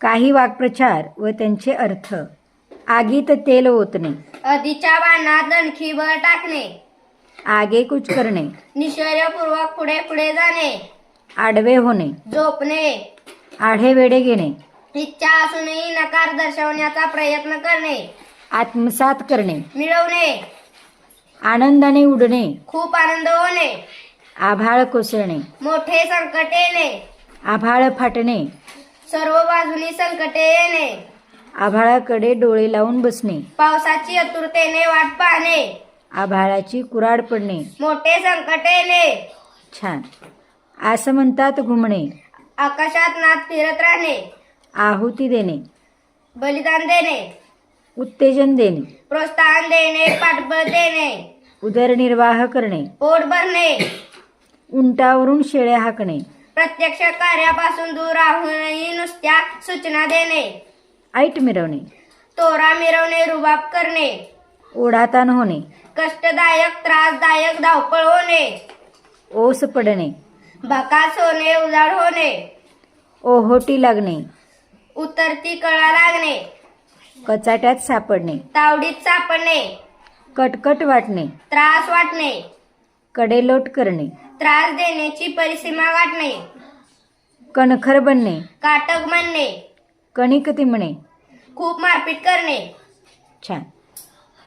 काही वाक्प्रचार व त्यांचे अर्थ. आगीत तेल ओतणे, आधीच्या बाणात दणकीभर टाकणे, आगेकूच करणे, निश्चयपूर्वक पुढे पुढे जाणे, आडवे होणे, झोपणे, आढेवेढे घेणे, इच्छा असूनही नकार दर्शवण्याचा प्रयत्न करणे, आत्मसात करणे, मिळवणे, आनंदाने उडणे, खूप आनंद होणे, आभाळ कोसळणे, मोठे संकट येणे, आभाळ फाटणे, सर्व बाजूनी संकटे येणे, आभाळाकडे डोळे लावून बसणे, पावसाची आतुरतेने वाट पाहणे, आभाळाची कुऱ्हाड पडणे. मोठे संकट येणे, छान. आसमंतात घुमणे, आकाशात नाद फिरत राहणे, आहुती देणे, बलिदान देणे, उत्तेजन देणे, प्रोत्साहन देणे, पाठबळ देणे, उदरनिर्वाह करणे, पोट भरणे, उंटावरून शेळ्या हाकणे, प्रत्यक्ष कार्यापासून दूर राहूनही नुसत्या सूचना देणे, ऐट मिरवणे, तोरा मिरवणे, रुबाब करणे, ओढाताण होणे, कष्टदायक त्रासदायक धावपळ होणे, ओस पडणे, भकास होणे, उजाड होणे, ओहोटी लागणे, उतरती कळा लागणे, कचाट्यात सापडणे, तावडीत सापडणे, कटकट वाटणे, त्रास वाटणे, कडेलोट करणे, त्रास देण्याची परिसीमा गाठणे, कणखर बनणे, काटक म्हणणे, कणिक तिमणे. खूप मारपीट करणे. छान.